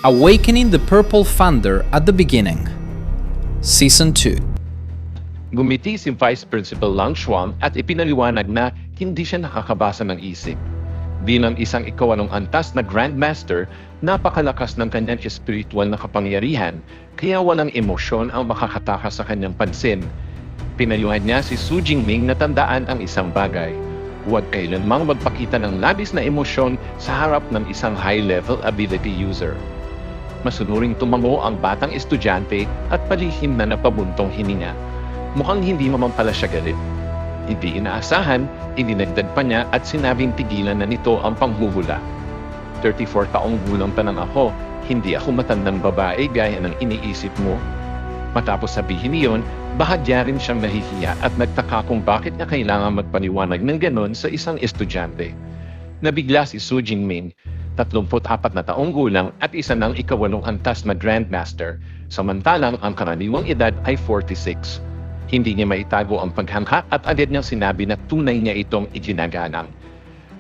Awakening the Purple Thunder at the Beginning, Season 2. Gumiti si Vice Principal Lang Shuang at ipinaliwanag na hindi siya nakakabasa ng isip. Bilang isang ikawanong antas na Grandmaster, napakalakas ng kanyang espiritual na kapangyarihan, kaya walang emosyon ang makakatakas sa kanyang pansin. Pinayuhan niya si Su Jingming na tandaan ang isang bagay. Huwag kailanmang magpakita ng labis na emosyon sa harap ng isang high-level ability user. Masunuring tumango ang batang estudyante at palihim na napabuntong hininga. Mukhang hindi naman pala siya galit. Hindi inaasahan, idinagdag pa niya at sinabing tigilan na nito ang panghuhula. 34 taong gulang pa lang ako, hindi ako matandang babae gaya ng iniisip mo. Matapos sabihin niyon, bahagya rin siyang nahihiya at nagtaka kung bakit niya kailangan magpaliwanag ng ganon sa isang estudyante. Nabigla si Su Jingming, 34 na taong gulang at isa ng ikawalong antas na Grandmaster, samantalang ang karaniwang edad ay 46. Hindi niya maitago ang paghangha at agad niyang sinabi na tunay niya itong iginagalang.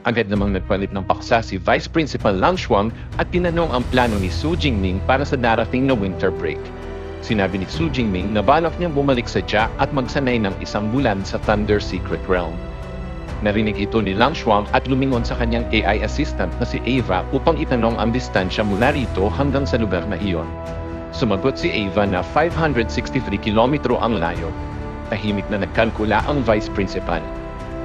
Agad namang nagpalit ng paksa si Vice Principal Lang Shuang at tinanong ang plano ni Su Jingming para sa darating na winter break. Sinabi ni Su Jingming na balak niyang bumalik sa Jia at magsanay ng isang bulan sa Thunder Secret Realm. Narinig ito ni Lang Shuang at lumingon sa kanyang AI assistant na si Ava upang itanong ang distansya mula rito hanggang sa lugar na iyon. Sumagot si Ava na 563 kilometro ang layo. Tahimik na nagkalkula ang Vice Principal.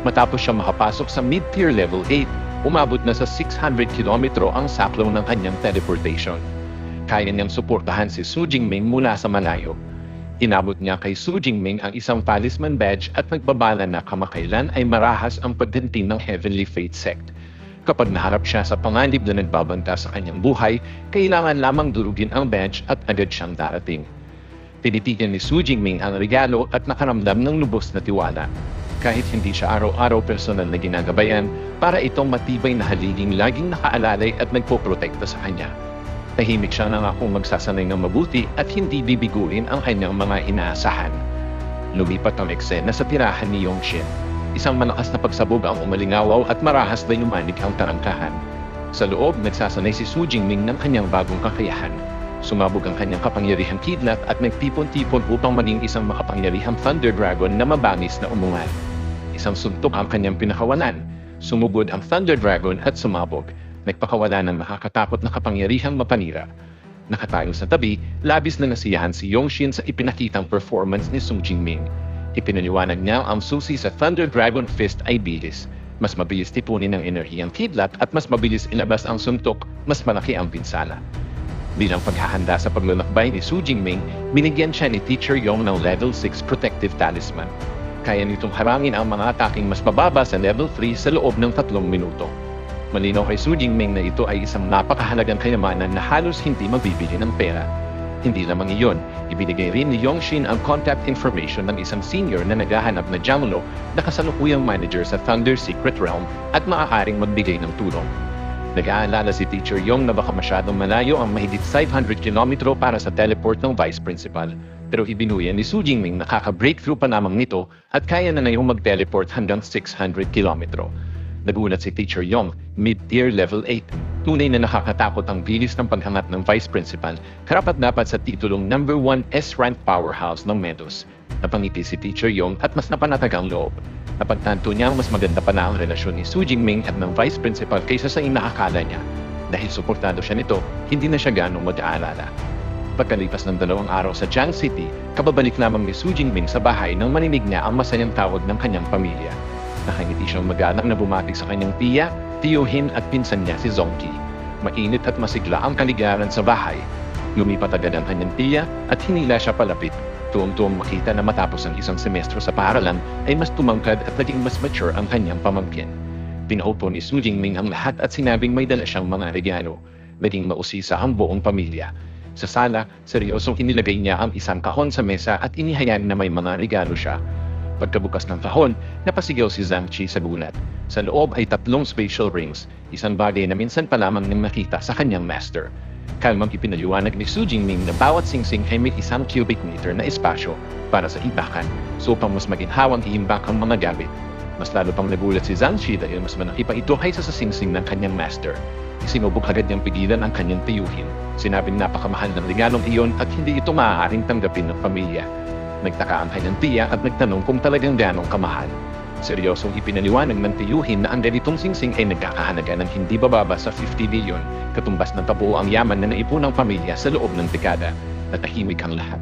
Matapos siya makapasok sa mid-tier level 8, umabot na sa 600 kilometro ang saklaw ng kanyang teleportation. Kaya niyang suportahan si Su Jingming mula sa malayo. Inabot niya kay Su Jingming ang isang talisman badge at nagbabala na kamakailan ay marahas ang pagdating ng Heavenly Fate Sect. Kapag naharap siya sa panganib na nagbabanta sa kanyang buhay, kailangan lamang durugin ang badge at agad siyang darating. Tinitigan ni Su Jingming ang regalo at nakaramdam ng lubos na tiwala. Kahit hindi siya araw-araw personal na ginagabayan, para itong matibay na haliging laging nakaalalay at nagpoprotekta sa kanya. Tahimik siya na akong magsasanay ng mabuti at hindi bibiguin ang kanyang mga inaasahan. Lumipat ang eksena sa tirahan ni Yongxin. Isang malakas na pagsabog ang umalingawaw at marahas na yumanig ang tarangkahan. Sa loob, nagsasanay si Su Jingming ng kanyang bagong kakayahan. Sumabog ang kanyang kapangyarihang kidlat at nagtipon-tipon upang maging isang makapangyarihang Thunder Dragon na mabangis na umungal. Isang suntok ang kanyang pinakawalan. Sumugod ang Thunder Dragon at sumabog. Nagpakawala ng makakatakot na kapangyarihang mapanira. Nakatayo sa tabi, labis na nasiyahan si Yongxin sa ipinakitang performance ni Su Jingming. Ipinaliwanag niya ang susi sa Thunder Dragon Fist ay bilis. Mas mabilis tipunin ng enerhiyang kidlat at mas mabilis ilabas ang suntok, mas malaki ang pinsala. Bilang paghahanda sa paglalakbay ni Su Jingming, binigyan siya ni Teacher Yong ng Level 6 Protective Talisman. Kaya nitong harangin ang mga ataking mas mababa sa Level 3 sa loob ng 3 minuto. Malinaw kay Su Jingming na ito ay isang napakahalagang kayamanan na halos hindi mabibili ng pera. Hindi lamang iyon, ibinigay rin ni Yongxin ang contact information ng isang senior na naghahanap na Jamulo na kasalukuyang manager sa Thunder Secret Realm at maaaring magbigay ng tulong. Nag-aalala si Teacher Yong na baka masyadong malayo ang mahigit 500 kilometro para sa teleport ng Vice Principal. Pero ibinuyan ni Su Jingming na kaka-breakthrough pa lamang nito at kaya na ngayong mag-teleport hanggang 600 kilometro. Nagulat si Teacher Yong, mid-tier level 8. Tunay na nakakatakot ang bilis ng paghangat ng Vice Principal, karapat-dapat sa titulong number 1 S-rank powerhouse ng Medos. Napangiti si Teacher Yong at mas napanatag ang loob. Napagtanto niya mas maganda pa na ang relasyon ni Su Jingming at ng Vice Principal kaysa sa inaakala niya. Dahil suportado siya nito, hindi na siya ganong mag-aalala. Pagkalipas ng 2 araw sa Jiang City, kababalik lamang ni Su Jingming sa bahay nang marinig niya ang masayang tawag ng kanyang pamilya. Nakangiti siyang magalang na bumati sa kanyang tiya, tiyuhin at pinsan niya si Zongqi. Mainit at masigla ang kaligayaran sa bahay. Lumipat agad ang kanyang tiya at hinila siya palapit. Tuwang-tuwang makita na matapos ang isang semestro sa paaralan ay mas tumangkad at naging mas mature ang kanyang pamangkin. Pinaupo ni Su Jingming ang lahat at sinabing may dala siyang mga regalo. Naging mausisa ang buong pamilya. Sa sala, seryosong inilagay niya ang isang kahon sa mesa at inihayag na may mga regalo siya. Pagkabukas ng kahon, napasigaw si Zhang Qi sa gulat. Sa loob ay 3 spatial rings, isang bagay na minsan pa lamang nang makita sa kanyang master. Kalmang ipinaliwanag ni Su Jingming na bawat singsing ay may 1 cubic meter na espasyo para sa imbakan, so upang mas maginhawang iimbak ang mga gamit. Mas lalo pang nagulat si Zhang Qi dahil mas malaki pa ito kaysa sa singsing ng kanyang master. Isinubok agad niyang pigilan ang kanyang tiyuhin. Sinabing napakamahal ng regalong iyon at hindi ito maaaring tanggapin ng pamilya. Nagtaka ang kanyang tiya at nagtanong kung talagang ganong kamahal. Seryosong ipinaliwanag ng tiyuhin na ang ganitong singsing ay nagkakahalaga ng hindi bababa sa 50 bilyon, katumbas ng tabuo ang yaman na naipon ng pamilya sa loob ng dekada. Natahimik ang lahat.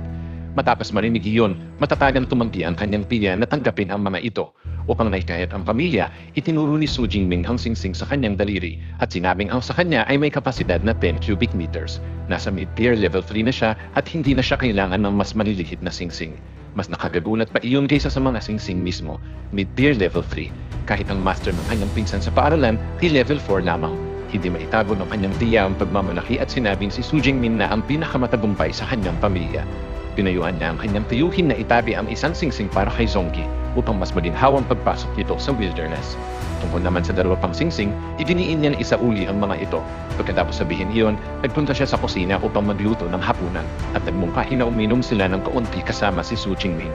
Matapos marinig iyon, matatagang tumanggi ang kanyang tiya na tanggapin ang mga ito. Upang naikayat ang pamilya, itinuro ni Su Jingming ang singsing sa kanyang daliri at sinabing ang sa kanya ay may kapasidad na 10 cubic meters. Nasa mid-tier level 3 na siya at hindi na siya kailangan ng mas maliliit na singsing. Mas nakagagulat pa iyon kaysa sa mga singsing mismo, mid-tier level 3. Kahit ang master ng kanyang pinsan sa paaralan ay level 4 lamang. Hindi maitago ng kanyang tiya ang pagmamalaki at sinabing si Su Jingming na ang pinakamatagumpay sa kanyang pamilya. Pinayuan niya ang kanyang tiyuhin na itabi ang isang singsing para kay Zongki upang mas maginhaw ang pagpasok nito sa wilderness. Tungkol naman sa dalawa pang singsing, idiniin niya na isauli ang mga ito. Pagkatapos sabihin iyon, nagpunta siya sa kusina upang magluto ng hapunan at nagmungkahi na uminom sila ng kaunti kasama si Su Jingming.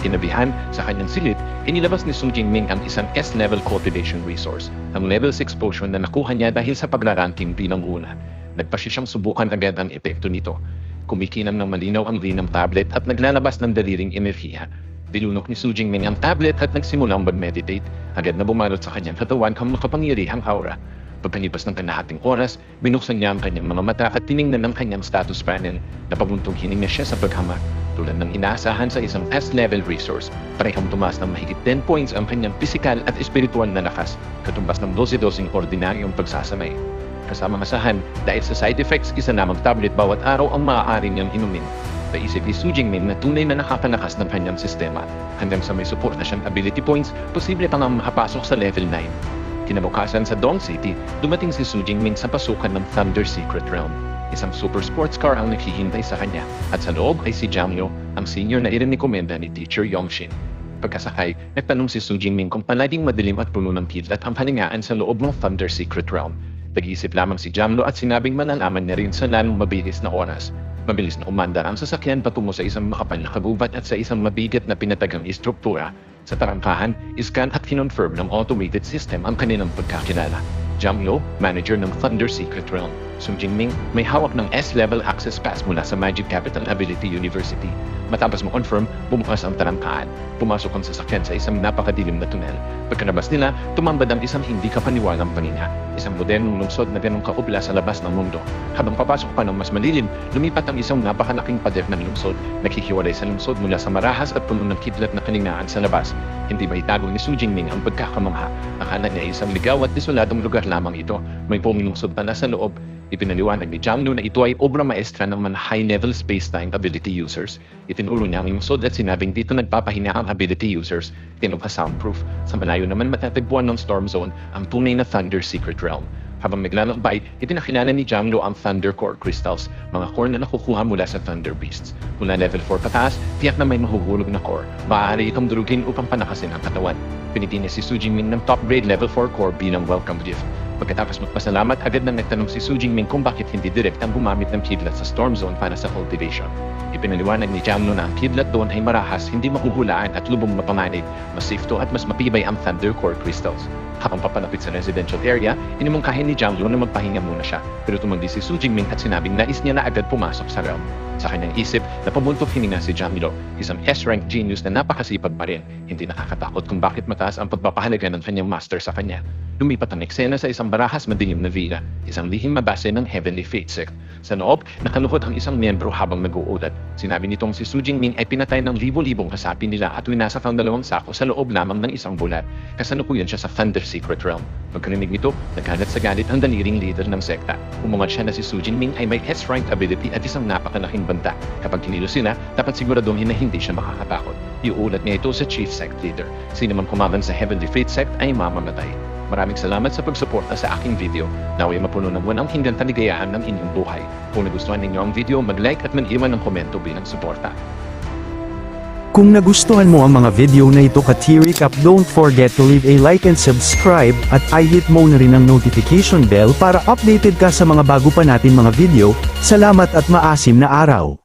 Tinabihan sa kanyang silid, inilabas ni Su Jingming ang isang S-level cultivation resource, ang level 6 potion na nakuha niya dahil sa paglaranking bilang una. Nagpasya siyang subukan agad ang epekto nito. Kumikinam ng malinaw ang ng tablet at naglalabas ng daliring enerhiya. Dilunok ni Su Jingming ang tablet at nagsimulang mag-meditate. Agad na bumalot sa kanyang katawan ang makapangyarihang aura. Pagkalipas ng kalahating oras, binuksan niya ang kanyang mga mata at tiningnan ng kanyang status panel. Napabuntong hining na siya sa paghamak. Tulad ng inaasahan sa isang S-level resource, parehong tumaas ng mahigit 10 points ang kanyang pisikal at espiritual na lakas, katumbas ng 12-12 ordinaryong pagsasanay. Kasama masahan, dahil sa side effects, isa namang tablet bawat araw ang maaari niyang inumin. Naisip ni Su Jingming na tunay na nakakalakas ng kanyang sistema. Hanggang sa may support na siyang ability points, posible pang ang makapasok sa level 9. Kinabukasan sa Dong City, dumating si Su Jingming sa pasukan ng Thunder Secret Realm. Isang super sports car ang naghihintay sa kanya at sa loob ay si Jiangyo, ang senior na irinikomenda ni Teacher Yongshin. Pagkasakay, nagtanong si Su Jingming kung palaging madilim at puno ng kidlat ang palingaan sa loob ng Thunder Secret Realm. Nag-iisip lamang si Jianglo at sinabing malalaman niya rin sa lalong mabilis na oras. Mabilis na umandar ang sasakyan patungo sa isang makapal na kagubat at sa isang mabigat na pinatagang istruktura. Sa tarangkahan, iskan at kinonfirm ng automated system ang kanilang pagkakilala. Jianglo, manager ng Thunder Secret Realm. Su Jingming, may hawak ng S-level access pass mula sa Magic Capital Ability University. Matapos mo-confirm, bumukas ang tarangkahan. Pumasok ang sasakyan sa isang napakadilim na tunnel. Pagkalabas nila, tumambad ang isang hindi kapaniwalang paninga. Isang modernong lungsod na ganong kaubla sa labas ng mundo. Habang papasok pa ng mas malilim, lumipat ang isang napakalaking pader ng lungsod. Naghihiwalay sa lungsod mula sa marahas at puno ng kidlat na kalingaan sa labas. Hindi maitago ni Su Jingming ang pagkakamangha. Akala niya isang ligaw at desoladong lugar lamang ito. May pumilungsod pa na sa loob. Ipinaliwanag ni Jianglo na ito ay obra maestra ng mga high-level space-time ability users. Itinuro niya ang lungsod at sinabing dito nagpapahinga ang ability users, tinupa soundproof. Sa malayo naman matatagpuan ng Storm Zone ang tunay na Thunder Secret Realm. Habang naglalakbay, ipinakilala ni Jianglo ang Thunder Core Crystals, mga core na nakukuha mula sa Thunder Beasts. Mula level 4 pataas, tiyak na may mahuhulog na core. Maaari itong durugin upang panakasin ang katawan. Piniti niya si Su Jingming ng top grade level 4 core bilang welcome gift. Pagkatapos magpasalamat, agad na nagtanong si Su Jingming kung bakit hindi direktang gumamit ng kidlat sa Storm Zone para sa cultivation. Ipinaliwanag ni Jianglo na ang kidlat doon ay marahas, hindi mahuhulaan at lubong mapanganib. Mas safe to at mas matibay ang Thunder Core Crystals. Habang papalapit sa residential area, inimungkahin ni Jianglo na magpahinga muna siya. Pero tumanggi si Su Jingming at sinabing nais niya na agad pumasok sa realm. Sa kanyang isip, napabuntong hininga si Jianglo, isang S-rank genius na napakasipag pa rin. Hindi nakakatakot kung bakit mataas ang pagpapahalaga ng kanyang master sa kanya. Lumipat ang eksena sa isang barahas madilim na villa, isang lihim na base ng Heavenly Fate Sect. Sa loob, nakaluhod ang isang miyembro habang nag-uulat. Sinabi nitong si Su Jingming ay pinatay ng libo-libong kasapi nila at winasak ang 2 sako sa loob lamang ng isang bulat. Kasalukuyan siya sa Thunder Secret Realm. Pagkarinig nito, nagkalat sa galit ang daliring leader ng sekta. Umangat siya na si Su Jingming ay may S-rank ability at isang napakalaking banta. Kapag kinilo sila, dapat siguraduhin na hindi siya makakatakot. Iuulat niya ito sa Chief Sect Leader. Sino man kumaban sa Heavenly Fate Sect ay mamamatay. Maraming salamat sa pagsuporta sa aking video. Naway mapuno ng walang hanggang kaligayahan ng inyong buhay. Kung nagustuhan ninyo ang video, mag-like at mag-iwan ng komento bilang suporta. Kung nagustuhan mo ang mga video na ito ka-T-Recap, don't forget to leave a like and subscribe, at i-hit mo na rin ang notification bell para updated ka sa mga bago pa natin mga video. Salamat at maasim na araw!